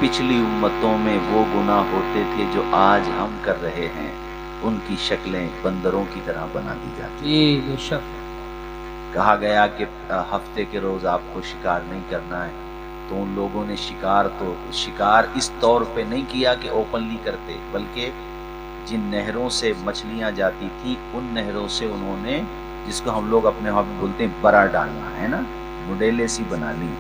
پچھلی امتوں میں وہ گناہ ہوتے تھے جو آج ہم کر رہے ہیں، ان کی شکلیں بندروں کی طرح بنا دی جاتی بے شک کہا گیا کہ ہفتے کے روز آپ کو شکار نہیں کرنا ہے، تو ان لوگوں نے شکار اس طور پہ نہیں کیا کہ اوپنلی کرتے، بلکہ جن نہروں سے مچھلیاں جاتی تھیں ان نہروں سے انہوں نے، جس کو ہم لوگ اپنے وہاں پہ بولتے ہیں برا ڈالنا ہے نا، مڈیلے سی بنا لی،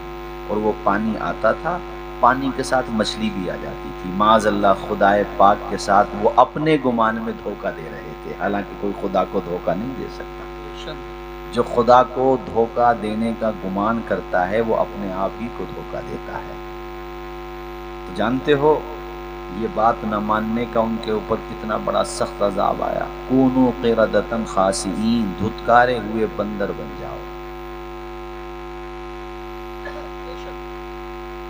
اور وہ پانی آتا تھا، پانی کے ساتھ مچھلی بھی آ جاتی تھی، معاذ اللہ خدائے پاک کے ساتھ وہ اپنے گمان میں دھوکہ دے رہے تھے، حالانکہ کوئی خدا کو دھوکہ نہیں دے سکتا۔ جو خدا کو دھوکہ دینے کا گمان کرتا ہے وہ اپنے آپ ہی کو دھوکہ دیتا ہے۔ تو جانتے ہو یہ بات نہ ماننے کا ان کے اوپر کتنا بڑا سخت عذاب آیا، کونوا قردۃ خاسئین، دھتکارے ہوئے بندر بن جاؤ۔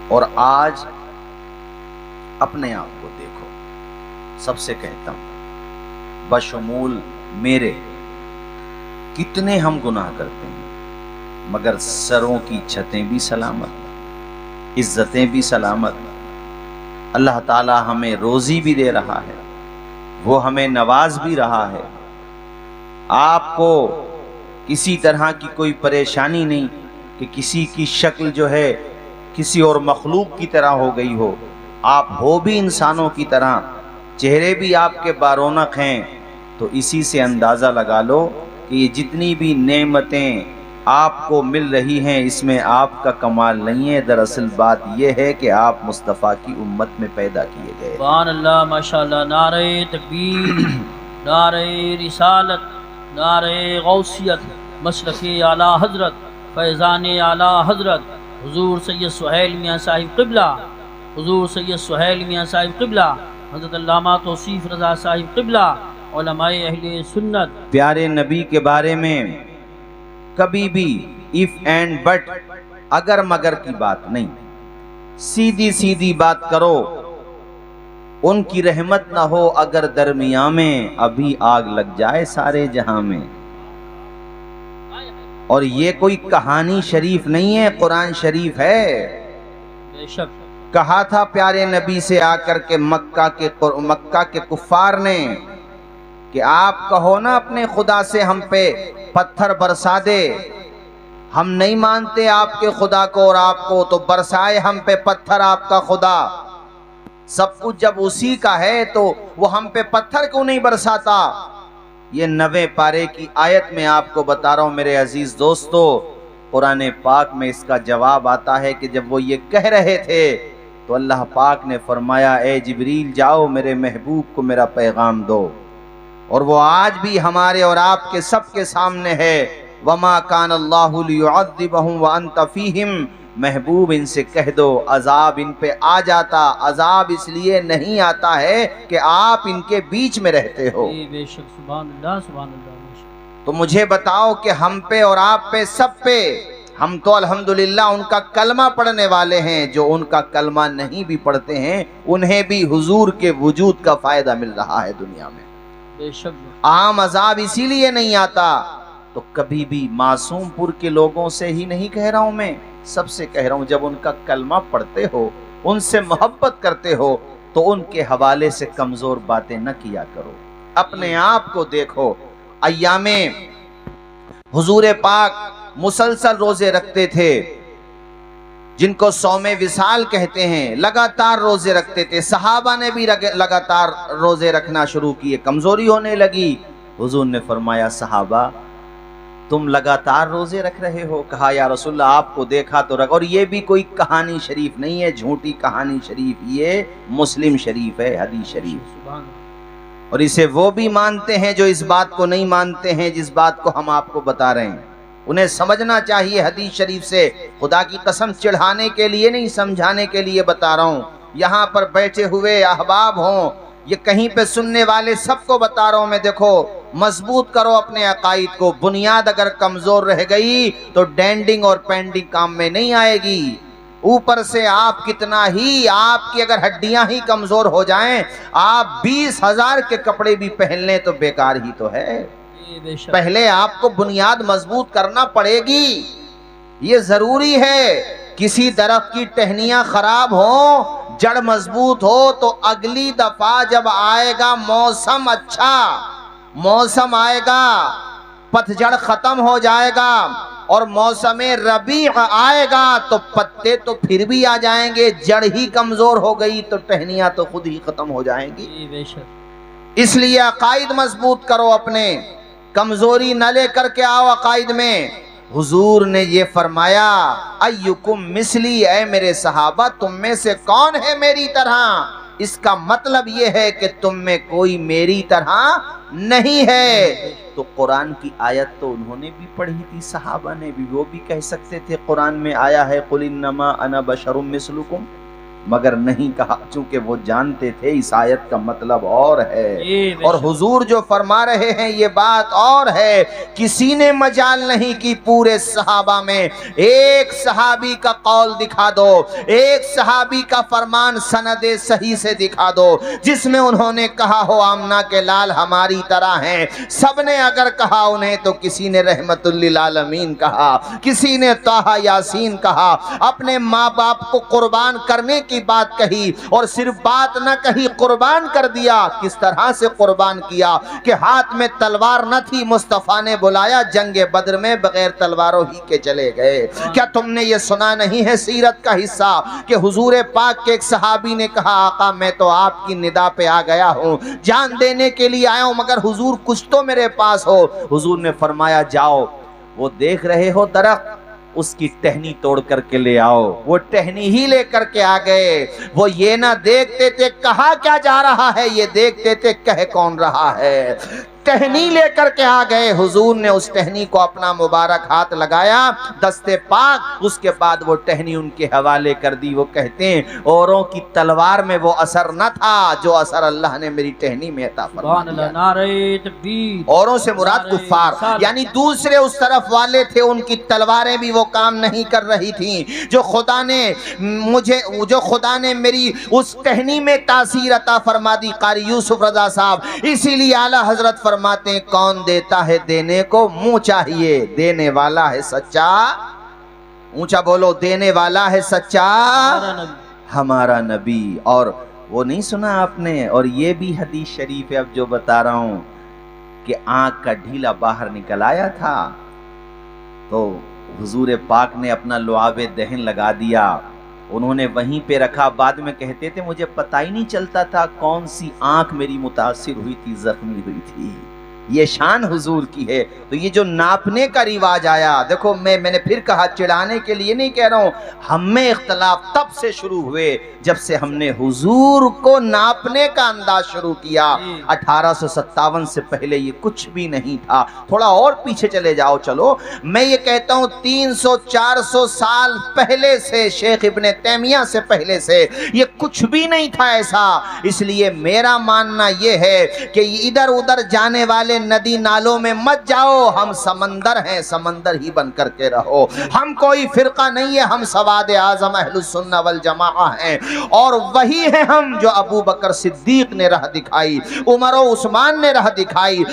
اور آج اپنے آپ کو دیکھو، سب سے کہتا ہوں بشمول میرے، کتنے ہم گناہ کرتے ہیں، مگر سروں کی چھتیں بھی سلامت، عزتیں بھی سلامت، اللہ تعالی ہمیں روزی بھی دے رہا ہے، وہ ہمیں نواز بھی رہا ہے، آپ کو کسی طرح کی کوئی پریشانی نہیں کہ کسی کی شکل جو ہے کسی اور مخلوق کی طرح ہو گئی ہو، آپ ہو بھی انسانوں کی طرح، چہرے بھی آپ کے بارونق ہیں، تو اسی سے اندازہ لگا لو کہ یہ جتنی بھی نعمتیں آپ کو مل رہی ہیں اس میں آپ کا کمال نہیں ہے، دراصل بات یہ ہے کہ آپ مصطفیٰ کی امت میں پیدا کیے گئے۔ سبحان اللہ، ماشاءاللہ، نعرہ تکبیر، نعرہ رسالت، نعرہ غوثیت، مسلک اعلیٰ حضرت، فیضان اعلیٰ حضرت حضور سید سہیل میاں صاحب قبلہ، حضور سید سہیل میاں صاحب قبلہ، حضرت علامہ توصیف رضا صاحب قبلہ، علماء اہل سنت۔ پیارے نبی کے بارے میں کبھی بھی if and but، اگر مگر کی بات نہیں، سیدھی سیدھی بات کرو، ان کی رحمت نہ ہو اگر درمیاں میں، ابھی آگ لگ جائے سارے جہاں میں۔ اور یہ کوئی کہانی شریف نہیں ہے، قرآن شریف ہے۔ بے شک کہا تھا پیارے نبی سے آ کر کے مکہ کے کفار نے کہ آپ کہو نا اپنے خدا سے ہم پہ پتھر برسا دے، ہم نہیں مانتے آپ کے خدا کو اور آپ کو، تو برسائے ہم پہ پتھر آپ کا خدا، سب کچھ جب اسی کا ہے تو وہ ہم پہ پتھر کیوں نہیں برساتا؟ یہ 90 پارے کی آیت میں آپ کو بتا رہا ہوں میرے عزیز دوستو، قرآن پاک میں اس کا جواب آتا ہے کہ جب وہ یہ کہہ رہے تھے تو اللہ پاک نے فرمایا اے جبریل جاؤ میرے محبوب کو میرا پیغام دو، اور وہ آج بھی ہمارے اور آپ کے سب کے سامنے ہے، وَمَا كَانَ اللَّهُ لِيُعَذِّبَهُمْ وَأَنْتَ فِيهِمْ، محبوب ان سے کہہ دو عذاب ان پہ آ جاتا، عذاب اس لیے نہیں آتا ہے کہ آپ ان کے بیچ میں رہتے ہو۔ بے شک، سبحان اللہ، سبحان اللہ۔ تو مجھے بتاؤ کہ ہم پہ اور آپ پہ سب پہ، ہم تو الحمدللہ ان کا کلمہ پڑھنے والے ہیں، جو ان کا کلمہ نہیں بھی پڑھتے ہیں انہیں بھی حضور کے وجود کا فائدہ مل رہا ہے دنیا میں۔ بے شک عام عذاب اسی لیے نہیں آتا۔ تو کبھی بھی معصوم پور کے لوگوں سے ہی نہیں کہہ رہا ہوں میں، سب سے کہہ رہا ہوں، جب ان کا کلمہ پڑھتے ہو، ان سے محبت کرتے ہو، تو ان کے حوالے سے کمزور باتیں نہ کیا کرو، اپنے آپ کو دیکھو۔ ایام حضور پاک مسلسل روزے رکھتے تھے، جن کو صوم وصال کہتے ہیں، لگاتار روزے رکھتے تھے، صحابہ نے بھی لگاتار روزے رکھنا شروع کیے، کمزوری ہونے لگی، حضور نے فرمایا صحابہ تم لگاتار روزے رکھ رہے ہو؟ کہا یا رسول اللہ آپ کو دیکھا تو رکھ، اور یہ بھی کوئی کہانی شریف نہیں ہے، جھوٹی کہانی شریف، یہ مسلم شریف ہے، حدیث شریف، اور اسے وہ بھی مانتے ہیں جو اس بات کو نہیں مانتے ہیں جس بات کو ہم آپ کو بتا رہے ہیں۔ انہیں سمجھنا چاہیے حدیث شریف سے، خدا کی قسم چڑھانے کے لیے نہیں، سمجھانے کے لیے بتا رہا ہوں۔ یہاں پر بیٹھے ہوئے احباب ہوں، یہ کہیں پہ سننے والے سب کو بتا رہا ہوں میں، دیکھو مضبوط کرو اپنے عقائد کو، بنیاد اگر کمزور رہ گئی تو ڈینڈنگ اور پینڈنگ کام میں نہیں آئے گی۔ اوپر سے آپ کتنا ہی، آپ کی اگر ہڈیاں ہی کمزور ہو جائیں، آپ 20,000 کے کپڑے بھی پہن لیں تو بیکار ہی تو ہے۔ پہلے آپ کو بنیاد مضبوط کرنا پڑے گی، یہ ضروری ہے۔ کسی درخت کی ٹہنیاں خراب ہوں، جڑ مضبوط ہو، تو اگلی دفعہ جب آئے گا موسم اچھا، موسم آئے گا، پتجھڑ ختم ہو جائے گا اور موسم ربیع آئے گا تو پتے تو پھر بھی آ جائیں گے، جڑ ہی کمزور ہو گئی تو ٹہنیاں تو خود ہی ختم ہو جائیں گی۔ بے شک۔ اس لیے عقائد مضبوط کرو، اپنے کمزوری نہ لے کر کے آؤ عقائد میں۔ حضور نے یہ فرمایا ایکم مثلی، اے میرے صحابہ تم میں سے کون ہے میری طرح؟ اس کا مطلب یہ ہے کہ تم میں کوئی میری طرح نہیں ہے۔ تو قرآن کی آیت تو انہوں نے بھی پڑھی تھی، صحابہ نے بھی، وہ بھی کہہ سکتے تھے قرآن میں آیا ہے قل انما انا بشر مثلکم، مگر نہیں کہا، چونکہ وہ جانتے تھے اس آیت کا مطلب اور ہے، اور حضور جو فرما رہے ہیں یہ بات اور ہے۔ کسی نے مجال نہیں کی پورے صحابہ میں ایک صحابی کا قول دکھا دو، ایک صحابی کا فرمان سند صحیح سے دکھا دو جس میں انہوں نے کہا ہو آمنہ کے لال ہماری طرح ہیں۔ سب نے اگر کہا انہیں تو کسی نے رحمت للعالمین کہا، کسی نے طٰہٰ یاسین کہا، اپنے ماں باپ کو قربان کرنے کی بات کہی، اور صرف بات نہ کہی قربان کر دیا۔ کس طرح سے قربان کیا کہ ہاتھ میں تلوار نہ تھی، مصطفیٰ نے بلایا جنگ بدر میں بغیر تلواروں ہی کے چلے گئے۔ کیا تم نے یہ سنا نہیں ہے سیرت کا حصہ کہ حضور پاک کے ایک صحابی نے کہا آقا میں تو آپ کی ندا پہ آ گیا ہوں، جان دینے کے لیے آیا ہوں، مگر حضور کچھ تو میرے پاس ہو۔ حضور نے فرمایا جاؤ، وہ دیکھ رہے ہو درخت، اس کی ٹہنی توڑ کر کے لے آؤ۔ وہ ٹہنی ہی لے کر کے آ گئے۔ وہ یہ نہ دیکھتے تھے کہا کیا جا رہا ہے، یہ دیکھتے تھے کہہ کون رہا ہے۔ ٹہنی لے کر کے آ گئے، حضور نے اس ٹہنی کو اپنا مبارک ہاتھ لگایا دستے پاک، اس کے بعد وہ ٹہنی ان کے حوالے کر دی۔ وہ کہتے ہیں اوروں کی تلوار میں وہ اثر نہ تھا جو اثر اللہ نے میری ٹہنی میں عطا فرما دیا۔ نعرہ تکبیر۔ اوروں سے مراد کفار، یعنی دوسرے اس طرف والے تھے، ان کی تلواریں بھی وہ کام نہیں کر رہی تھیں جو خدا نے میری اس ٹہنی میں تاثیر عطا فرما دی۔ قاری یوسف رضا صاحب اسی لیے اعلیٰ حضرت فرماتے ہیں کون دیتا ہے دینے کو منہ چاہیے، دینے والا ہے سچا، اونچا بولو، دینے والا ہے سچا ہمارا نبی۔ اور وہ نہیں سنا آپ نے، اور یہ بھی حدیث شریف ہے اب جو بتا رہا ہوں، کہ آنکھ کا ڈھیلا باہر نکل آیا تھا تو حضور پاک نے اپنا لعاب دہن لگا دیا، انہوں نے وہیں پہ رکھا۔ بعد میں کہتے تھے مجھے پتہ ہی نہیں چلتا تھا کون سی آنکھ میری متاثر ہوئی تھی، زخمی ہوئی تھی۔ یہ شان حضور کی ہے۔ تو یہ جو ناپنے کا رواج آیا، دیکھو میں نے پھر کہا چڑھانے کے لیے نہیں کہہ رہا ہوں، ہم میں اختلاف تب سے شروع ہوئے جب سے ہم نے حضور کو ناپنے کا انداز شروع کیا۔ 1857 سے پہلے یہ کچھ بھی نہیں تھا۔ تھوڑا اور پیچھے چلے جاؤ، چلو میں یہ کہتا ہوں 300-400 سال پہلے سے، شیخ ابن تیمیہ سے پہلے سے یہ کچھ بھی نہیں تھا ایسا۔ اس لیے میرا ماننا یہ ہے کہ ادھر ادھر جانے والے ندی نالوں میں مت جاؤ، ہم سمندر ہیں، سمندر ہی بن کر کے رہو۔ ہم کوئی فرقہ نہیں ہے، ہم سواد اعظم اہل السنہ والجماعہ ہیں، اور وہی ہیں ہم جو ابو بکر صدیق نے راہ دکھائی، عمر و عثمان نے راہ دکھائی،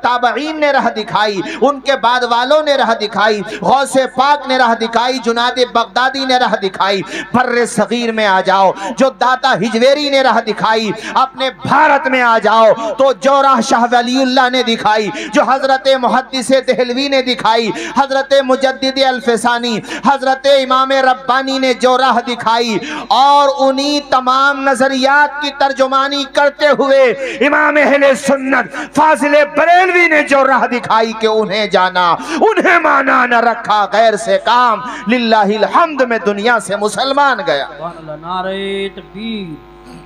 تابعین نے راہ دکھائی، ان کے بعد والوں نے راہ دکھائی، غوث پاک نے راہ دکھائی، جنید بغدادی نے راہ دکھائی۔ بر صغیر میں آ جاؤ جو داتا ہجویری نے راہ دکھائی، اپنے بھارت میں آ جاؤ تو جو راہ شاہ ولی اللہ نے دکھائی، جو حضرت محدث دہلوی نے دکھائی، حضرت مجدد الفسانی، حضرت امام ربانی نے جو راہ دکھائی، اور انہی تمام نظریات کی ترجمانی کرتے ہوئے امام اہل سنت فاضل بریلوی نے جو راہ دکھائی کہ انہیں جانا انہیں مانا نہ رکھا، غیر سے کام، للہ الحمد میں دنیا سے مسلمان گیا۔ نعرہ تکبیر،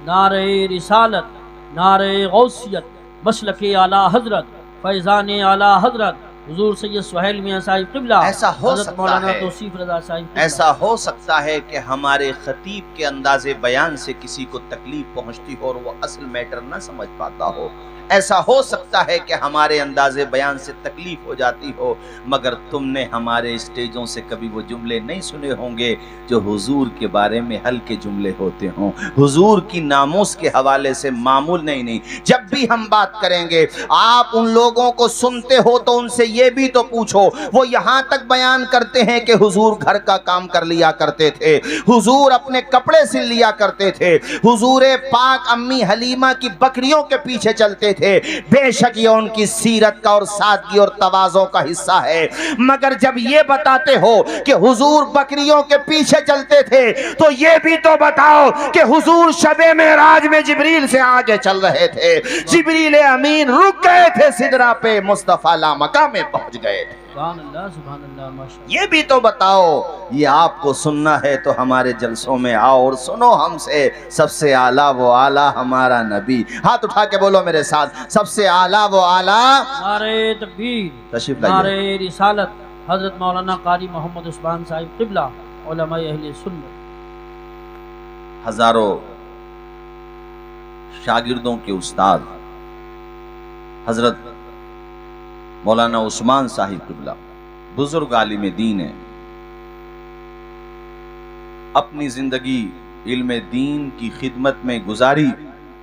نعرہ رسالت، نعرہ غوثیت، مسلک اعلیٰ حضرت، فیضان اعلیٰ حضرت حضور سید سہیل میاں صاحب قبلہ، ایسا ہو حضرت سکتا مولانا ہے، توصیف رضا صاحب قبلہ، ایسا ہو سکتا ہے کہ ہمارے خطیب کے انداز بیان سے کسی کو تکلیف پہنچتی ہو اور وہ اصل میٹر نہ سمجھ پاتا ہو، ایسا ہو سکتا ہے کہ ہمارے انداز بیان سے تکلیف ہو جاتی ہو، مگر تم نے ہمارے اسٹیجوں سے کبھی وہ جملے نہیں سنے ہوں گے جو حضور کے بارے میں ہلکے جملے ہوتے ہوں، حضور کی ناموس کے حوالے سے معمول نہیں۔ جب بھی ہم بات کریں گے آپ ان لوگوں کو سنتے ہو تو ان سے یہ بھی تو پوچھو۔ وہ یہاں تک بیان کرتے ہیں کہ حضور گھر کا کام کر لیا کرتے تھے، حضور اپنے کپڑے سل لیا کرتے تھے، حضور پاک امی حلیمہ کی بکریوں کے پیچھے چلتے تھے۔ بے شک یہ ان کی سیرت کا اور سادگی اور تواضع کا حصہ ہے، مگر جب یہ بتاتے ہو کہ حضور بکریوں کے پیچھے چلتے تھے تو یہ بھی تو بتاؤ کہ حضور شب معراج میں جبریل سے آگے چل رہے تھے، جبریل امین رک گئے تھے سدرہ پہ، مصطفیٰ لامکہ میں پہنچ گئے تھے۔ سبحان اللہ ماشاءاللہ۔ یہ بھی تو بتاؤ۔ یہ آپ کو سننا ہے تو ہمارے جلسوں میں آؤ اور سنو ہم سے، سب سے اعلیٰ وہ اعلیٰ ہمارا نبی۔ ہاتھ اٹھا کے بولو میرے ساتھ، سب سے اعلیٰ وہ اعلیٰ۔ نعرہ تکبیر، تشریف لائیے۔ نعرہ رسالت، حضرت مولانا قاری محمد عثمان صاحب قبلہ، علماء اہل سنت۔ ہزاروں شاگردوں کے استاد حضرت مولانا عثمان صاحب قبلہ بزرگ عالم دین ہیں، اپنی زندگی علم دین کی خدمت میں گزاری،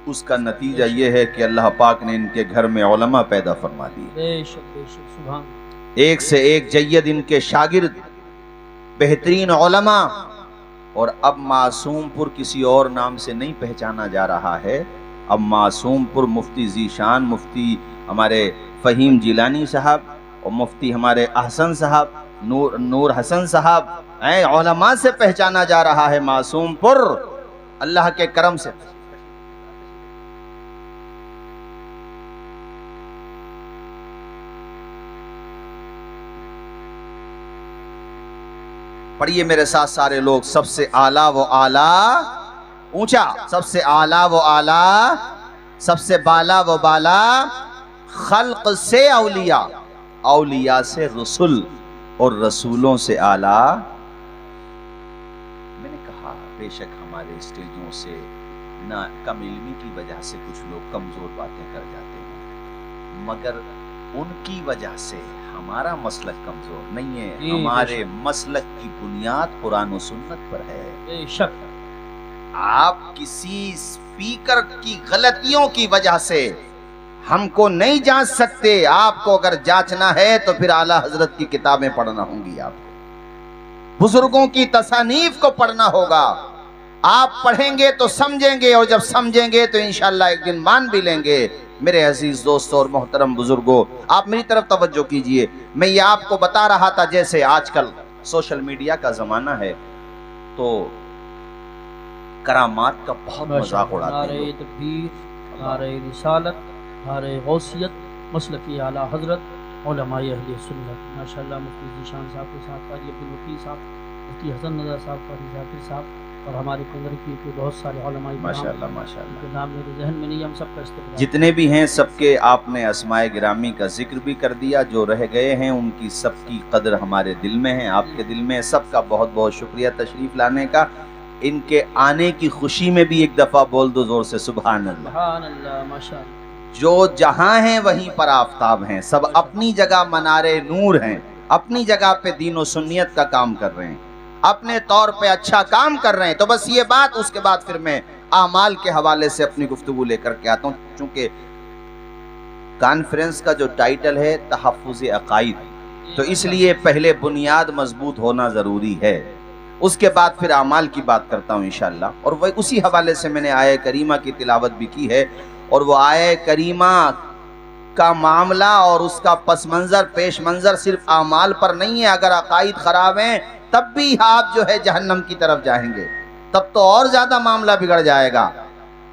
اس کا نتیجہ یہ ہے کہ اللہ پاک نے ان کے گھر میں علماء پیدا فرما دیے۔ بے شک سبحان۔ ایک سے ایک جید ان کے شاگرد، بہترین علماء، اور اب معصوم پور کسی اور نام سے نہیں پہچانا جا رہا ہے، اب معصوم پور مفتی ذیشان، مفتی ہمارے فہیم جیلانی صاحب اور مفتی ہمارے احسن صاحب، نور حسن صاحب، علماء سے پہچانا جا رہا ہے معصوم پور، اللہ کے کرم سے۔ پڑھیے میرے ساتھ سارے لوگ، سب سے اعلیٰ وہ اعلیٰ، اونچا، سب سے اعلیٰ وہ اعلیٰ، سب سے بالا وہ بالا، خلق سے اولیاء، اولیاء سے رسول، اور رسولوں سے اعلیٰ۔ میں نے کہا بے شک ہمارے اسٹیجوں سے نہ کم علمی کی وجہ سے کچھ لوگ کمزور باتیں کر جاتے ہیں، مگر ان کی وجہ سے ہمارا مسلک کمزور نہیں ہے، ہمارے مسلک کی بنیاد قرآن و سنت پر ہے۔ بے شک آپ کسی اسپیکر کی غلطیوں کی وجہ سے ہم کو نہیں جانچ سکتے، آپ کو اگر جانچنا ہے تو پھر اعلیٰ حضرت کی کتابیں پڑھنا ہوں گی، آپ کو بزرگوں کی تصانیف کو پڑھنا ہوگا۔ آپ پڑھیں گے تو سمجھیں گے، اور جب سمجھیں گے تو انشاءاللہ ایک دن مان بھی لیں گے۔ میرے عزیز دوستوں اور محترم بزرگوں، آپ میری طرف توجہ کیجئے۔ میں یہ آپ کو بتا رہا تھا جیسے آج کل سوشل میڈیا کا زمانہ ہے تو کرامات کا بہت مذاق اڑاتے ہیں نعرہ لوگ۔ تکبیر، نعرہ رسالت، نعرہ غوثیت، مسلکی اعلیٰ حضرت، علماء اہل سنت۔ ماشاءاللہ مفتی ذیشان صاحب کے ساتھ قاری عبدالوکیل صاحب، مفتی حسن نظر صاحب، قاری ذاکر صاحب، اور ہمارے کنگرکی کے بہت سارے علماء ماشاءاللہ ماشاءاللہ، کے نام میرے ذہن میں نہیں، ہم سب کا استقبال۔ جتنے بھی ہیں سب کے آپ نے اسماء گرامی کا ذکر بھی کر دیا، جو رہ گئے ہیں ان کی سب کی قدر ہمارے دل میں ہے، آپ کے دل میں ہے۔ سب کا بہت بہت شکریہ تشریف لانے کا۔ ان کے آنے کی خوشی میں بھی ایک دفعہ بول دو زور سے سبحان اللہ۔ سبحان اللہ ماشاءاللہ۔ جو جہاں ہیں وہیں پر آفتاب ہیں، سب اپنی جگہ منارے نور ہیں، اپنی جگہ پہ دین و سنیت کا کام کر رہے ہیں، اپنے طور پہ اچھا کام کر رہے ہیں۔ تو بس یہ بات، اس کے بعد پھر میں اعمال کے حوالے سے اپنی گفتگو لے کر کے آتا ہوں، چونکہ کانفرنس کا جو ٹائٹل ہے تحفظ عقائد، تو اس لیے پہلے بنیاد مضبوط ہونا ضروری ہے، اس کے بعد پھر اعمال کی بات کرتا ہوں انشاءاللہ۔ اور وہ اسی حوالے سے میں نے آیہ کریمہ کی تلاوت بھی کی ہے، اور وہ آیہ کریمہ کا معاملہ اور اس کا پس منظر پیش منظر صرف اعمال پر نہیں ہے۔ اگر عقائد خراب ہیں تب بھی آپ جو ہے جہنم کی طرف جائیں گے، تب تو اور زیادہ معاملہ بگڑ جائے گا۔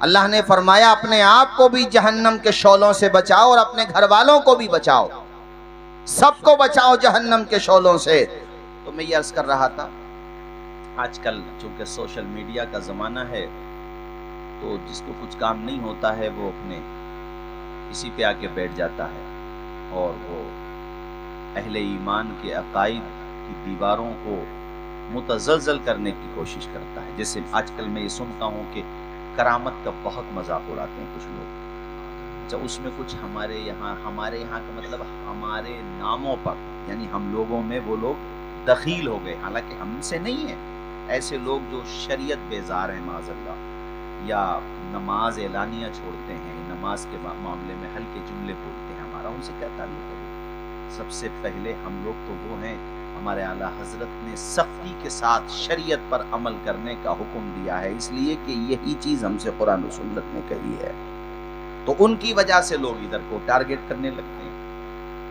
اللہ نے فرمایا اپنے آپ کو بھی جہنم کے شعلوں سے بچاؤ اور اپنے گھر والوں کو بھی بچاؤ، سب کو بچاؤ جہنم کے شعلوں سے۔ تو میں یہ عرض کر رہا تھا، آج کل چونکہ سوشل میڈیا کا زمانہ ہے تو جس کو کچھ کام نہیں ہوتا ہے وہ اپنے اسی پہ آ کے بیٹھ جاتا ہے، اور وہ اہل ایمان کے عقائد کی دیواروں کو متزلزل کرنے کی کوشش کرتا ہے۔ جیسے آج کل میں یہ سنتا ہوں کہ کرامت کا بہت مذاق اڑاتے ہیں کچھ لوگ، اچھا اس میں کچھ ہمارے یہاں کا مطلب ہمارے ناموں پر، یعنی ہم لوگوں میں وہ لوگ دخیل ہو گئے، حالانکہ ہم سے نہیں ہیں۔ ایسے لوگ جو شریعت بیزار ہیں معاذ اللہ، یا نماز اعلانیہ چھوڑتے ہیں، نماز کے معاملے میں ہلکے جملے بولتے ہیں، ہمارا ان سے کیا تعلق ہے؟ سب سے پہلے ہم لوگ تو وہ ہیں، ہمارے اعلیٰ حضرت نے سختی کے ساتھ شریعت پر عمل کرنے کا حکم دیا ہے، اس لیے کہ یہی چیز ہم سے قرآن و سنت نے کہی ہے، تو ان کی وجہ سے لوگ ادھر کو ٹارگٹ کرنے لگتے ہیں۔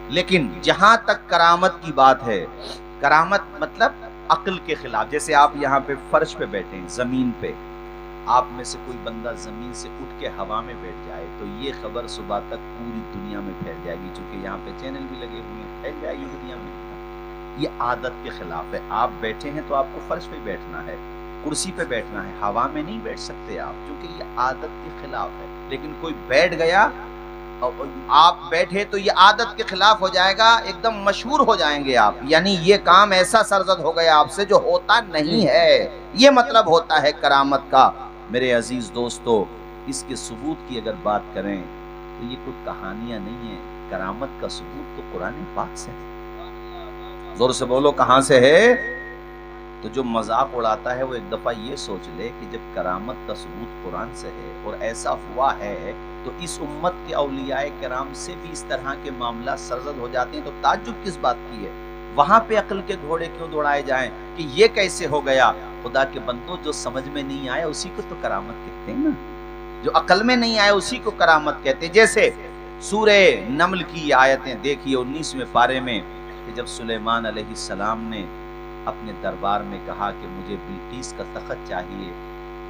لیکن جہاں تک کرامت کی بات ہے، کرامت مطلب عقل کے خلاف، جیسے آپ یہاں پہ فرش پہ بیٹھے ہیں، زمین پہ، آپ میں سے کوئی بندہ زمین سے اٹھ کے ہوا میں بیٹھ جائے تو یہ خبر صبح تک پوری دنیا میں پھیل جائے گی، چونکہ یہاں پہ چینل بھی لگے ہوئے ہیں، پھیل جائے گی دنیا میں۔ یہ عادت کے خلاف ہے، آپ بیٹھے ہیں تو آپ کو فرش پہ بیٹھنا ہے، کرسی پہ بیٹھنا ہے، ہوا میں نہیں بیٹھ سکتے آپ، کیونکہ یہ عادت کے خلاف ہے۔ لیکن کوئی بیٹھ گیا، آپ بیٹھے تو یہ عادت کے خلاف ہو جائے گا، ایک دم مشہور ہو جائیں گے آپ، یعنی یہ کام ایسا سرزد ہو گیا آپ سے جو ہوتا نہیں ہے، یہ مطلب ہوتا ہے کرامت کا۔ میرے عزیز دوستو، اس کے ثبوت کی اگر بات کریں تو یہ کوئی کہانیاں نہیں ہیں، کرامت کا ثبوت تو قرآن پاک سے ہے۔ زور سے بولو کہاں سے ہے؟ تو جو مذاق اڑاتا ہے وہ ایک دفعہ یہ سوچ لے کہ جب کرامت کا ثبوت قرآن سے ہے اور ایسا ہوا ہے تو اس امت کے اولیاء کرام سے بھی اس طرح کے معاملات سرزد ہو جاتے ہیں، تو تعجب کس بات کی ہے؟ وہاں پہ عقل کے گھوڑے کیوں دوڑائے جائیں کہ یہ کیسے ہو گیا؟ خدا کے بندوں، جو سمجھ میں نہیں آیا اسی کو تو کرامت کہتے ہیں نا، جو عقل میں نہیں آیا اسی کو کرامت کہتے ہیں۔ جیسے سورہ نمل کی آیتیں دیکھیے 19ویں پارے میں، کہ جب سلیمان علیہ السلام نے اپنے دربار میں کہا کہ مجھے بلقیس کا تخت چاہیے،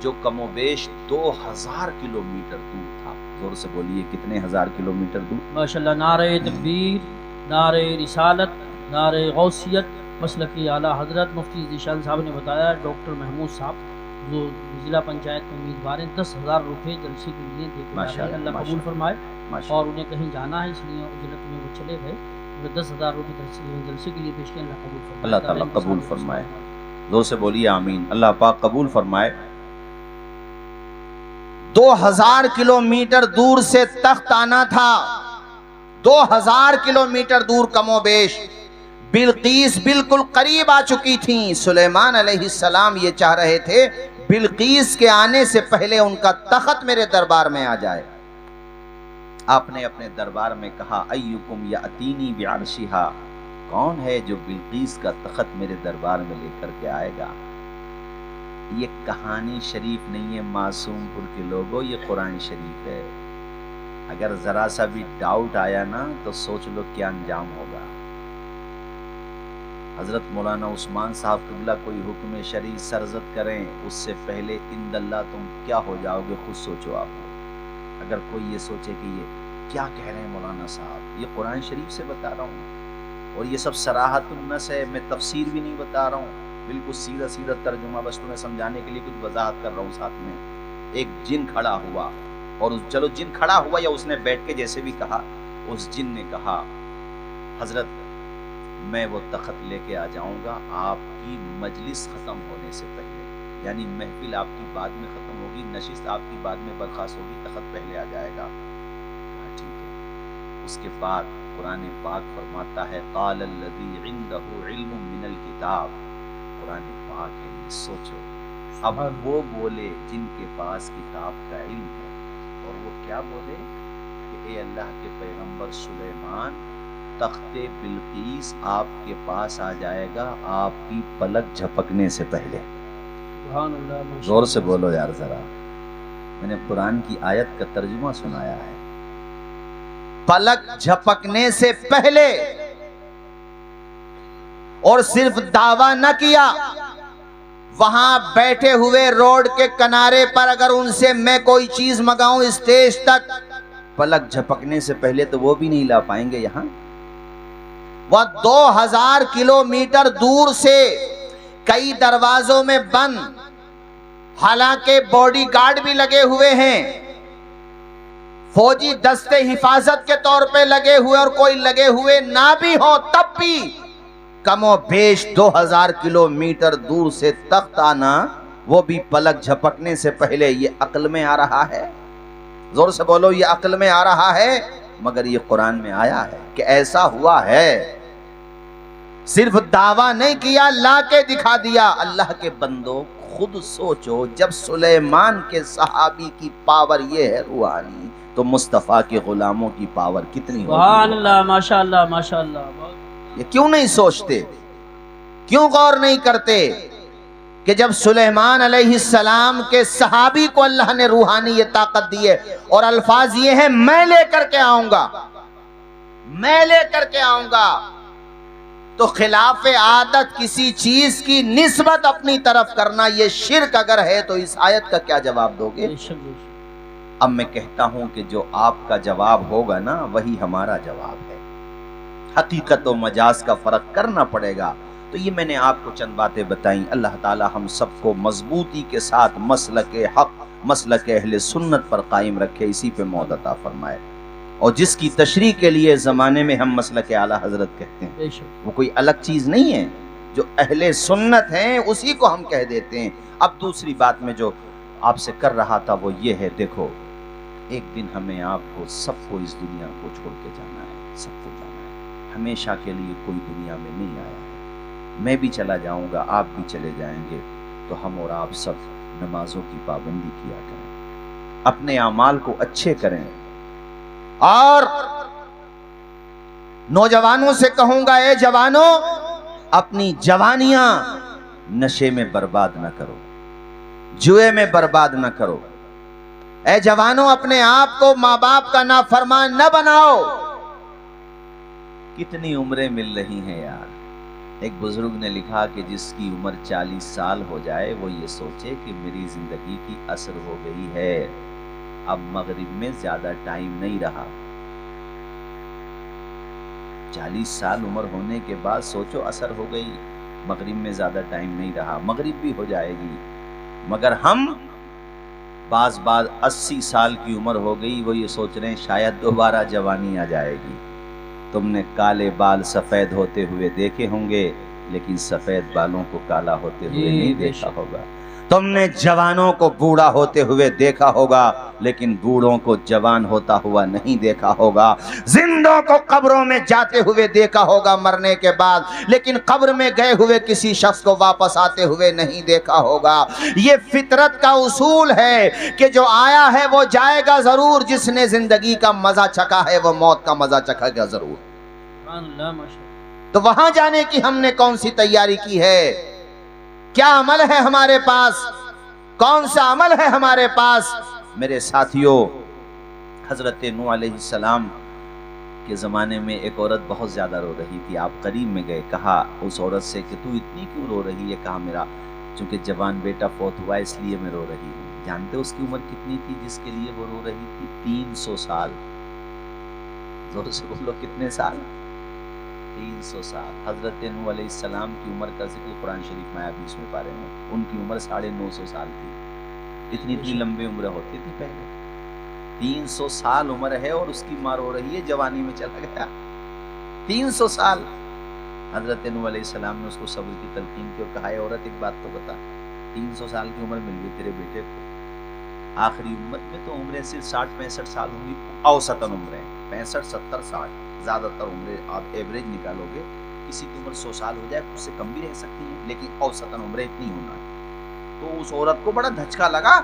جو کم و بیش 2000 کلومیٹر دور تھا۔ زور سے بولیے کتنے ہزار کلومیٹر دور؟ ماشاءاللہ، نعرہ تکبیر، نعرہ رسالت، نعرہ غوثیت، مسلک اعلیٰ حضرت مفتی ذیشان صاحب نے بتایا، ڈاکٹر محمود صاحب جو ضلع پنچایت میں امیدوار ہیں، 10,000 روپے جلسے کے لیے دے کے جا رہے ہیں، اللہ قبول فرمائے، اور انہیں کہیں جانا ہے اس لیے اجلت میں وہ چلے گئے، 10,000 روپے جلسے کے لیے پیش کیا، اللہ قبول فرمائے، اللہ تعالیٰ قبول فرمائے، زور سے بولیے آمین، اللہ پاک قبول فرمائے۔ 2000 کلومیٹر دور سے تخت آنا تھا، 2000 کلومیٹر دور کم و بیش۔ بلقیس بالکل قریب آ چکی تھیں، سلیمان علیہ السلام یہ چاہ رہے تھے بلقیس کے آنے سے پہلے ان کا تخت میرے دربار میں آ جائے۔ آپ نے اپنے دربار میں کہا ایکم یاتینی بعرشہا، کون ہے جو بلقیس کا تخت میرے دربار میں لے کر کے آئے گا؟ یہ کہانی شریف نہیں ہے معصوم پور کے لوگوں، یہ قرآن شریف ہے۔ اگر ذرا سا بھی ڈاؤٹ آیا نا تو سوچ لو کیا انجام ہوگا۔ حضرت مولانا عثمان صاحب قبلہ کوئی حکم شرعی سرزد کریں، اس سے پہلے اند اللہ تم کیا ہو جاؤ گے، خود سوچو آپ لوگ۔ اگر کوئی یہ سوچے کہ یہ کیا کہہ رہے ہیں مولانا صاحب، یہ قرآن شریف سے بتا رہا ہوں، اور یہ سب صراحت النص ہے، میں تفسیر بھی نہیں بتا رہا ہوں، بالکل سیدھا سیدھا ترجمہ، بس تمہیں سمجھانے کے لیے کچھ وضاحت کر رہا ہوں۔ ساتھ میں ایک جن کھڑا ہوا، اور چلو جن کھڑا ہوا یا اس نے بیٹھ کے جیسے بھی کہا، اس جن نے کہا حضرت میں وہ تخت لے کے آ جاؤں گا آپ کی مجلس ختم ہونے سے پہلے، یعنی محفل آپ کی بعد میں ختم ہوگی، نشست آپ کی بعد میں برخاست ہوگی، تخت پہلے آ جائے گا۔ کہا ٹھیک ہے۔ اس کے بعد قرآن پاک فرماتا ہے قال الذی عنده علم من الکتاب، قرآن پاک ہے، یہ سوچو۔ اب وہ بولے جن کے پاس کتاب کا علم ہے، اور وہ کیا بولے کہ اے اللہ کے پیغمبر سلیمان، تخت بلقیس آپ کے پاس آ جائے گا آپ کی پلک جھپکنے سے پہلے۔ سبحان اللہ، زور سے بولو یار ذرا، میں نے قرآن کی آیت کا ترجمہ سنایا ہے، پلک جھپکنے سے پہلے۔ اور صرف دعویٰ نہ کیا، وہاں بیٹھے ہوئے روڈ کے کنارے پر اگر ان سے میں کوئی چیز منگاؤں اسٹیج تک، پلک جھپکنے سے پہلے تو وہ بھی نہیں لا پائیں گے یہاں۔ وہ 2000 کلومیٹر دور سے کئی دروازوں میں بند، حالانکہ باڈی گارڈ بھی لگے ہوئے ہیں، فوجی دستے حفاظت کے طور پہ لگے ہوئے، اور کوئی لگے ہوئے نہ بھی ہو تب بھی کم و بیش 2000 کلومیٹر دور سے تخت آنا، وہ بھی پلک جھپکنے سے پہلے، یہ عقل میں آ رہا ہے؟ زور سے بولو یہ عقل میں آ رہا ہے؟ مگر یہ قرآن میں آیا ہے کہ ایسا ہوا ہے، صرف دعویٰ نہیں کیا، لا کے دکھا دیا۔ اللہ کے بندو خود سوچو، جب سلیمان کے صحابی کی پاور یہ ہے روحانی، تو مصطفیٰ کے غلاموں کی پاور کتنی سبحان ہوگی؟ اللہ، ماشاء اللہ ماشاء اللہ۔ یہ کیوں نہیں سوچتے، کیوں غور نہیں کرتے کہ جب سلیمان علیہ السلام کے صحابی کو اللہ نے روحانی یہ طاقت دی ہے اور الفاظ یہ ہیں میں لے کر کے آؤں گا، میں لے کر کے آؤں گا، تو خلاف عادت کسی چیز کی نسبت اپنی طرف کرنا یہ شرک اگر ہے تو اس آیت کا کیا جواب دو گے؟ بے شک بے شک۔ اب میں کہتا ہوں کہ جو آپ کا جواب ہوگا نا وہی ہمارا جواب ہے، حقیقت و مجاز کا فرق کرنا پڑے گا۔ تو یہ میں نے آپ کو چند باتیں بتائیں، اللہ تعالی ہم سب کو مضبوطی کے ساتھ مسلک حق، مسلک اہل سنت پر قائم رکھے، اسی پہ موت عطا فرمائے، اور جس کی تشریح کے لیے زمانے میں ہم مسلک اعلی حضرت کہتے ہیں، بے شک۔ وہ کوئی الگ چیز نہیں ہے، جو اہل سنت ہیں اسی کو ہم کہہ دیتے ہیں۔ اب دوسری بات میں جو آپ سے کر رہا تھا وہ یہ ہے، دیکھو ایک دن ہمیں آپ کو سب کو اس دنیا کو چھوڑ کے جانا ہے، سب کو جانا ہے، ہمیشہ کے لیے کوئی دنیا میں نہیں آیا ہے، میں بھی چلا جاؤں گا، آپ بھی چلے جائیں گے، تو ہم اور آپ سب نمازوں کی پابندی کیا کریں، اپنے اعمال کو اچھے کریں، اور نوجوانوں سے کہوں گا اے جوانوں اپنی جوانیاں نشے میں برباد نہ کرو، جوئے میں برباد نہ کرو، اے جوانوں اپنے آپ کو ماں باپ کا نافرمان نہ بناؤ۔ کتنی عمریں مل رہی ہیں یار، ایک بزرگ نے لکھا کہ جس کی عمر 40 سال ہو جائے وہ یہ سوچے کہ میری زندگی کی اثر ہو گئی ہے، اب مغرب میں زیادہ ٹائم نہیں رہا۔ 40 سال عمر ہونے کے بعد سوچو اثر ہو گئی، مغرب میں زیادہ ٹائم نہیں رہا، مغرب بھی ہو جائے گی، مگر ہم بعض 80 سال کی عمر ہو گئی، وہ یہ سوچ رہے ہیں شاید دوبارہ جوانی آ جائے گی۔ تم نے کالے بال سفید ہوتے ہوئے دیکھے ہوں گے، لیکن سفید بالوں کو کالا ہوتے ہوئے نہیں دیکھا ہوگا۔ تم نے جوانوں کو بوڑھا ہوتے ہوئے دیکھا ہوگا، لیکن بوڑھوں کو جوان ہوتا ہوا نہیں دیکھا ہوگا۔ زندوں کو قبروں میں جاتے ہوئے دیکھا ہوگا مرنے کے بعد، لیکن قبر میں گئے ہوئے کسی شخص کو واپس آتے ہوئے نہیں دیکھا ہوگا۔ یہ فطرت کا اصول ہے کہ جو آیا ہے وہ جائے گا ضرور، جس نے زندگی کا مزہ چکھا ہے وہ موت کا مزہ چکھے گا ضرور۔ سبحان اللہ، ماشاء اللہ۔ تو وہاں جانے کی ہم نے کون سی تیاری کی ہے؟ کیا عمل ہے ہمارے پاس؟ کون سا عمل ہے ہمارے پاس؟ میرے ساتھیوں، حضرت نوح علیہ السلام کے زمانے میں ایک عورت بہت زیادہ رو رہی تھی، آپ قریب میں گئے، کہا اس عورت سے کہ تو اتنی کیوں رو رہی ہے؟ کہا میرا چونکہ جوان بیٹا فوت ہوا اس لیے میں رو رہی ہوں۔ جانتے اس کی عمر کتنی تھی جس کے لیے وہ رو رہی تھی؟ 300 سال۔ زور سے بولو، کتنے سال؟ 300 سال۔ حضرت نوح علیہ السلام کی عمر کا ذکر قرآن شریف میں آیا 20ویں پارے میں، ان کی عمر 950 سال تھی۔ اتنی لمبی عمریں ہوتی تھی پہلے۔ 300 سال عمر ہے اور اس کی ماں رو رہی ہے، جوانی میں چلا گیا۔ 300 سال۔ حضرت نوح علیہ السلام نے اس کو صبر کی تلقین کی اور کہا اے عورت ایک بات تو بتا، 300 سال کی عمر مل گئی تیرے بیٹے کو، آخری امت میں تو عمریں صرف 60-65 سال ہوں گی، اوسطاً عمریں 65-70 سال، زیادہ تر عمریں آپ ایوریج نکالو گے، کسی کی عمر 100 سال ہو جائے، اس سے کم بھی رہ سکتی ہے، لیکن اوسطاً عمریں اتنی ہونا ہے۔ تو اس عورت کو بڑا دھچکا لگا،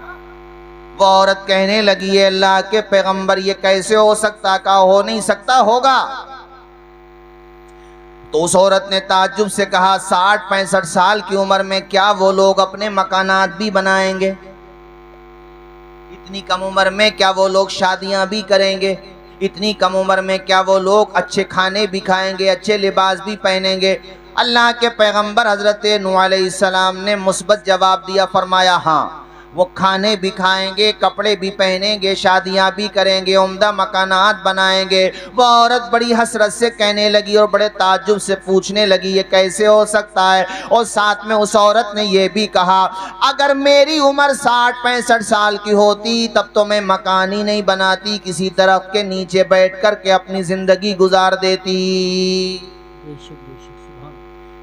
وہ عورت کہنے لگی ہے اللہ کے پیغمبر یہ کیسے ہو سکتا؟ کہا ہو نہیں سکتا، ہوگا۔ تو اس عورت نے تعجب سے کہا 60-65 سال کی عمر میں کیا وہ لوگ اپنے مکانات بھی بنائیں گے؟ اتنی کم عمر میں کیا وہ لوگ شادیاں بھی کریں گے؟ اتنی کم عمر میں کیا وہ لوگ اچھے کھانے بھی کھائیں گے، اچھے لباس بھی پہنیں گے؟ اللہ کے پیغمبر حضرت نوح علیہ السلام نے مثبت جواب دیا، فرمایا ہاں، وہ کھانے بھی کھائیں گے، کپڑے بھی پہنیں گے، شادیاں بھی کریں گے، عمدہ مکانات بنائیں گے۔ وہ عورت بڑی حسرت سے کہنے لگی اور بڑے تعجب سے پوچھنے لگی یہ کیسے ہو سکتا ہے؟ اور ساتھ میں اس عورت نے یہ بھی کہا اگر میری عمر 60-65 سال کی ہوتی تب تو میں مکان ہی نہیں بناتی، کسی درخت کے نیچے بیٹھ کر کے اپنی زندگی گزار دیتی۔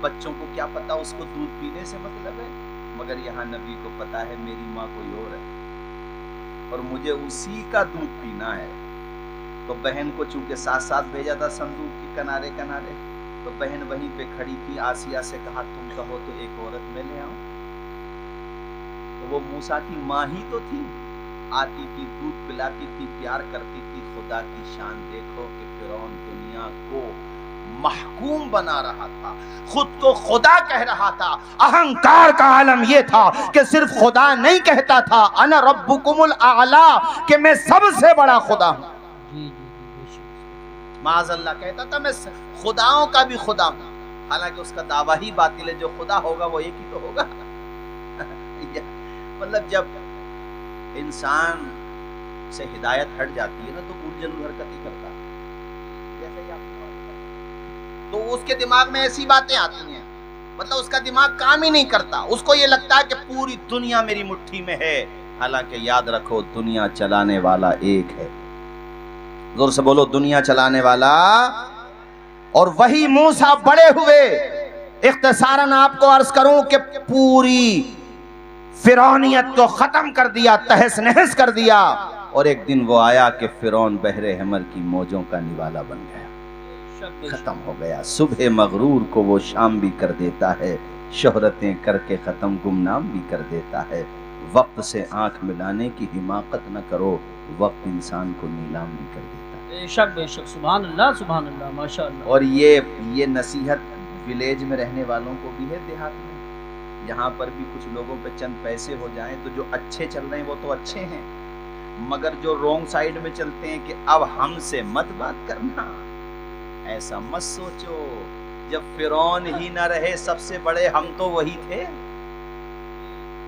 بچوں کو کیا پتا اس کو دودھ پینے سے مطلب ہے، مگر یہاں نبی کو پتا ہے میری ماں کوئی اور ہے اور مجھے اسی کا دودھ پینا ہے۔ تو بہن کو چونکہ ساتھ ساتھ بھیجا تھا صندوق کے کنارے کنارے، تو بہن وہیں پہ کھڑی تھی، آسیہ سے کہا تم کہو تو ایک عورت میں لے آؤں۔ تو وہ موسیٰ کی ماں ہی تو تھی، آتی تھی، دودھ پلاتی تھی، پیار کرتی تھی۔ خدا کی شان دیکھو کہ فرعون دنیا کو محکوم بنا رہا تھا، خود کو خدا کہہ رہا تھا۔ اہنکار کا عالم یہ تھا کہ صرف خدا نہیں کہتا تھا انا ربکم الاعلی، کہ میں سب سے بڑا خدا ہوں۔ معاذ اللہ کہتا تھا میں خداؤں کا بھی خدا ہوں، حالانکہ اس کا دعویٰ ہی باطل ہے، جو خدا ہوگا وہ ایک ہی تو ہوگا۔ مطلب جب انسان سے ہدایت ہٹ جاتی ہے نا تو الجھن حرکت ہی کرتا ہے، جیسے ہی آپ تو اس کے دماغ میں ایسی باتیں آتی ہیں، مطلب اس کا دماغ کام ہی نہیں کرتا، اس کو یہ لگتا ہے کہ پوری دنیا میری مٹھی میں ہے، حالانکہ یاد رکھو دنیا چلانے والا ایک ہے۔ زور سے بولو، دنیا چلانے والا، اور وہی موسیٰ بڑے ہوئے۔ اختصاراً آپ کو عرض کروں کہ پوری فرعونیت کو ختم کر دیا، تہس نہس کر دیا، اور ایک دن وہ آیا کہ فرعون بحر حمر کی موجوں کا نوالا بن گیا، ختم ہو گیا۔ صبح مغرور کو وہ شام بھی کر دیتا ہے، شہرتیں کر کے ختم گمنام بھی کر دیتا ہے۔ وقت سے آنکھ ملانے کی حماقت نہ کرو، وقت انسان کو نیلام بھی کر دیتا ہے۔ بے شک بے شک، سبحان اللہ ماشاء اللہ۔ اور یہ نصیحت ولیج میں رہنے والوں کو بھی ہے، دیہات میں، یہاں پر بھی کچھ لوگوں پہ چند پیسے ہو جائیں تو جو اچھے چل رہے ہیں وہ تو اچھے ہیں، مگر جو رونگ سائیڈ میں چلتے ہیں کہ اب ہم سے مت بات کرنا، ایسا مت سوچو، جب فرعون ہی نہ رہے سب سے بڑے ہم تو وہی تھے۔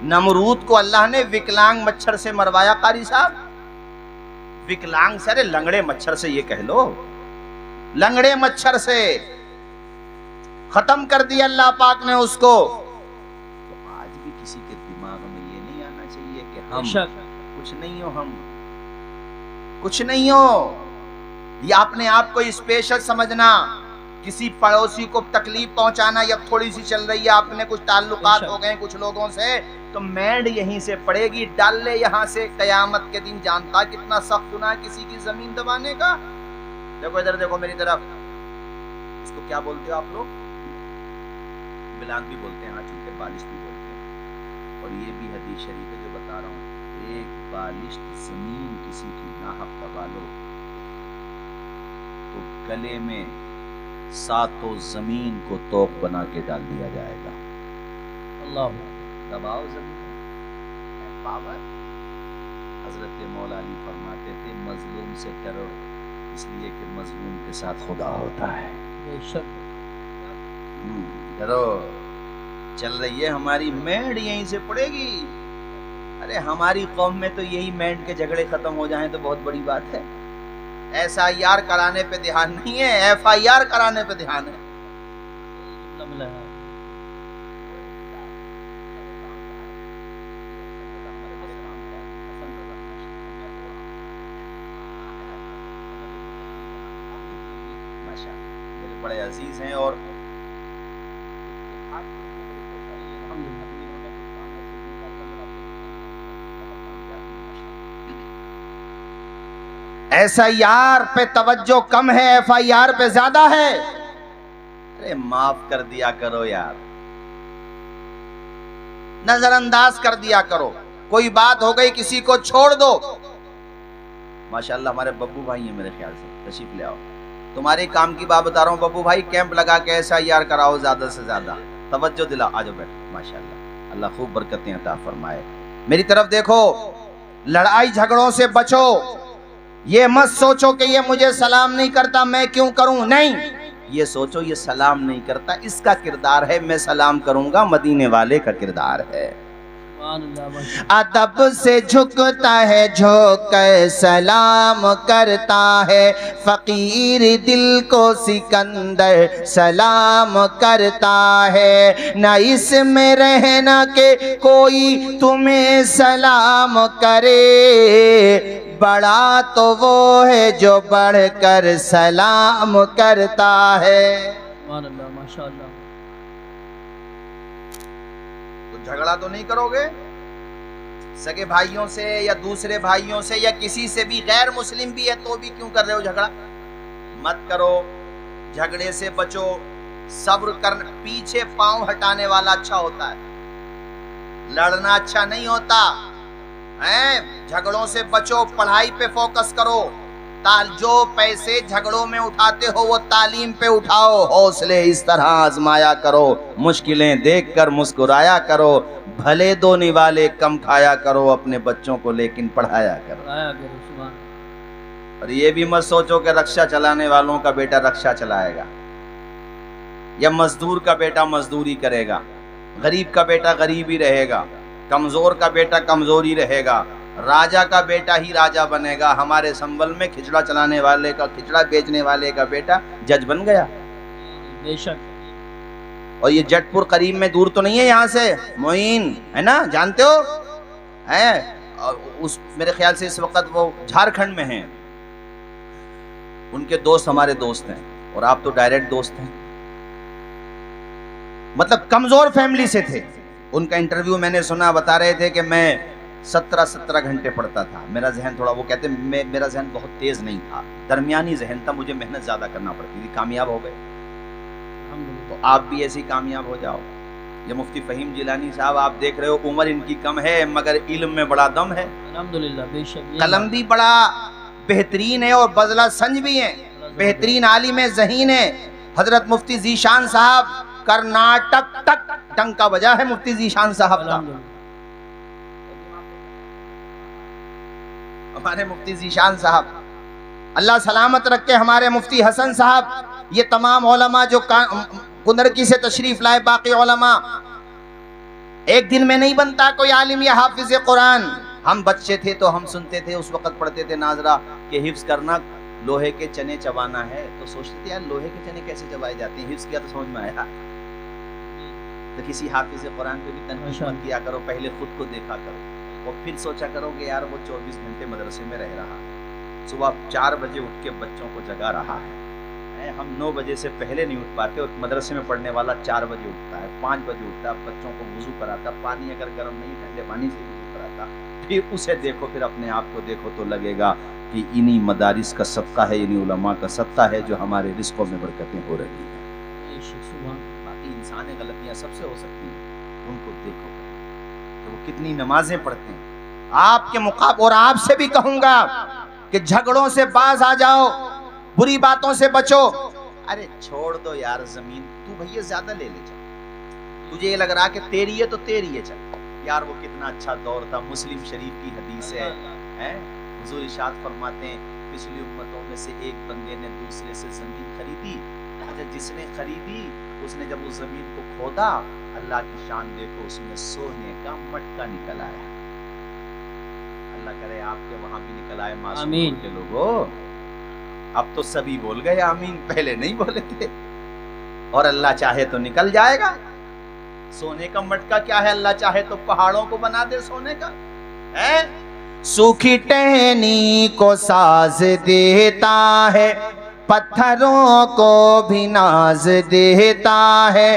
نمرود کو اللہ نے وکلانگ مچھر سے مروایا، قاری صاحب، وکلانگ سے، لنگڑے مچھر سے، یہ کہہ لو لنگڑے مچھر سے ختم کر دیا اللہ پاک نے اس کو۔ تو آج بھی کسی کے دماغ میں یہ نہیں آنا چاہیے کہ ہم کچھ نہیں ہو، ہم کچھ نہیں ہو، یا اپنے آپ کو اسپیشل سمجھنا، کسی پڑوسی کو تکلیف پہنچانا، یا تھوڑی سی چل رہی ہے آپ نے کچھ تعلقات ہو گئے کچھ لوگوں سے تو مینڈ یہیں سے پڑے گی، ڈال لے یہاں سے، قیامت کے دن جانتا کتنا سخت گناہ کسی کی زمین دبانے کا۔ دیکھو ادھر دیکھو میری طرف، اس کو کیا بولتے ہو آپ لوگ؟ بلان بھی بولتے ہیں، ہاں چونکہ بالشت بھی بولتے ہیں، اور یہ بھی حدیث شریف ہے جو بتا رہا ہوں، ایک بالشت زمین کسی کی ناحق دبا لو تو گلے میں ساتوں زمین کو توق بنا کے ڈال دیا جائے گا۔ اللہ دباؤ زمین، پاور۔ حضرت مولا علی فرماتے تھے مظلوم سے ڈرو، اس لیے کہ مظلوم کے ساتھ خدا ہوتا ہے۔ بے شک ڈرو، چل رہی ہے ہماری مینڈ یہیں سے پڑے گی۔ ارے ہماری قوم میں تو یہی مینڈ کے جھگڑے ختم ہو جائیں تو بہت بڑی بات ہے۔ ایس آئی آر کرانے پہ دھیان نہیں ہے، ایف آئی آر کرانے پہ دھیان ہے۔ میرے بڑے عزیز ہیں، اور ایس آئی آر پہ توجہ کم ہے، ایف آئی آر پہ زیادہ ہے۔ ارے معاف کر دیا کرو یار، نظر انداز کر دیا کرو، کوئی بات ہو گئی کسی کو چھوڑ دو۔ ماشاءاللہ ہمارے ببو بھائی ہیں، میرے خیال سے تشریف لے آؤ، تمہارے کام کی بات بتا رہا ہوں ببو بھائی، کیمپ لگا کے ایس آئی آر کراؤ، زیادہ سے زیادہ توجہ دلاؤ، آجو بیٹھو، ماشاءاللہ اللہ خوب برکتیں عطا فرمائے۔ میری طرف دیکھو، لڑائی جھگڑوں سے بچو، یہ مت سوچو کہ یہ مجھے سلام نہیں کرتا میں کیوں کروں، نہیں، یہ سوچو یہ سلام نہیں کرتا، اس کا کردار ہے، میں سلام کروں گا، مدینے والے کا کردار ہے۔ ادب سے جھکتا ہے، جھک کر سلام کرتا ہے، فقیر دل کو سکندر سلام کرتا ہے، نہ اس میں رہنا کہ کوئی تمہیں سلام کرے، بڑا تو وہ ہے جو بڑھ کر سلام کرتا ہے۔ جھگڑا تو نہیں کرو گے سگے بھائیوں سے یا دوسرے بھائیوں سے یا کسی سے بھی، غیر مسلم بھی ہے تو بھی کیوں کر رہے ہو جھگڑا؟ مت کرو، جھگڑے سے بچو، صبر کر، پیچھے پاؤں ہٹانے والا اچھا ہوتا ہے، لڑنا اچھا نہیں ہوتا ہے۔ جھگڑوں سے بچو، پڑھائی پہ فوکس کرو، جو پیسے جھگڑوں میں اٹھاتے ہو وہ تعلیم پہ اٹھاؤ، حوصلے اس طرح آزمایا کرو، مشکلیں دیکھ کر مسکرایا کرو، بھلے دو نوالے کم کھایا کرو، اپنے بچوں کو لیکن پڑھایا کرو۔ اور یہ بھی مت سوچو کہ رکشہ چلانے والوں کا بیٹا رکشہ چلائے گا، یا مزدور کا بیٹا مزدوری کرے گا، غریب کا بیٹا غریب ہی رہے گا، کمزور کا بیٹا کمزور ہی رہے گا، راجا کا بیٹا ہی راجا بنے گا۔ ہمارے سنبل میں کھچڑا چلانے والے کا، کھچڑا بیچنے والے کا بیٹا جج بن گیا۔ بے شک۔ اور یہ جٹ پور قریب میں دور تو نہیں ہے یہاں سے، معین ہے نا، جانتے ہو ہے، اور اس میرے خیال سے اس وقت وہ جھارکھنڈ میں ہیں، ان کے دوست ہمارے دوست ہیں، اور آپ تو ڈائریکٹ دوست ہیں۔ مطلب کمزور فیملی سے تھے، ان کا انٹرویو میں نے سنا، بتا رہے تھے کہ میں 17 گھنٹے پڑھتا تھا، میرا ذہن تھوڑا، وہ کہتے ہیں میرا ذہن بہت تیز نہیں تھا، درمیانی ذہن تھا، مجھے محنت زیادہ کرنا پڑتی تھی، کامیاب ہو گئے۔ تو آپ بھی ایسی کامیاب ہو جاؤ۔ یہ مفتی فہیم جیلانی صاحب آپ دیکھ رہے ہو، عمر ان کی کم ہے مگر علم میں بڑا دم ہے، الحمدللہ، بے شک، قلم بھی بڑا بہترین ہے اور بزلہ سنج بھی ہے، بہترین عالم ذہین ہے۔ حضرت مفتی ذیشان صاحب کرناٹک تک ڈنکا بجا ہے مفتی ذیشان صاحب کا، ہمارے مفتی ذیشان صاحب، اللہ سلامت رکھے ہمارے مفتی حسن صاحب، یہ تمام علماء جو کنرکی سے تشریف لائے، باقی علماء، ایک دن میں نہیں بنتا کوئی عالم یا حافظ قرآن۔ ہم بچے تھے تو ہم سنتے تھے، اس وقت پڑھتے تھے ناظرہ کہ حفظ کرنا لوہے کے چنے چبانا ہے، تو سوچتے تھے یار لوہے کے چنے کیسے چبائے جاتے ہیں، حفظ کیا تو سمجھ میں آیا۔ تو کسی حافظ قرآن پہ بھی تنقید مت کیا کرو، پہلے خود کو دیکھا کرو، اور پھر سوچا کرو کہ یار وہ 24 گھنٹے مدرسے میں رہ رہا ہے، صبح 4 بجے اٹھ کے بچوں کو جگا رہا ہے، ہم 9 بجے سے پہلے نہیں اٹھ پاتے، اور مدرسے میں پڑھنے والا 4 بجے اٹھتا ہے، 5 بجے اٹھتا ہے، بچوں کو وضو کراتا، پانی اگر گرم نہیں ٹھنڈے پانی سے وضو کراتا، پھر اسے دیکھو، پھر اپنے آپ کو دیکھو تو لگے گا کہ انہی مدارس کا صدقہ ہے، انہی علماء کا صدقہ ہے جو ہمارے رزقوں میں برکتیں ہو رہی ہیں۔ باقی انسانی غلطیاں سب سے ہو سکتی ہیں، ان کو دیکھو کہ وہ کتنی نمازیں پڑھتے ہیں آپ کے مقابلے۔ اور آپ سے بھی کہوں گا کہ جھگڑوں سے باز آ جاؤ، بری باتوں سے بچو۔ ارے چھوڑ دو یار زمین، تو بھئی زیادہ لے لے چل، تجھے یہ لگ رہا کہ تیری ہے تو تیری ہے، چل یار وہ کتنا اچھا دور تھا۔ مسلم شریف کی حدیث ہے، حضور ارشاد فرماتے ہیں پچھلی امتوں میں سے ایک بندے نے دوسرے سے زمین خریدی، جس نے خریدی اس نے جب اس زمین کو کھودا، اللہ کی شان دیکھو، اس میں سونے کا مٹکا نکل آیا۔ اللہ کرے آپ کے وہاں بھی نکل آئے معصوم کے لوگوں۔ اب تو سبھی بول گئے آمین، پہلے نہیں بولے تھے، اور اللہ چاہے تو نکل جائے گا۔ سونے کا مٹکا کیا ہے، اللہ چاہے تو پہاڑوں کو بنا دے سونے کا، ہے سوکھی ٹہنی کو ساز دیتا ہے، پتھروں کو بھی ناز دیتا ہے۔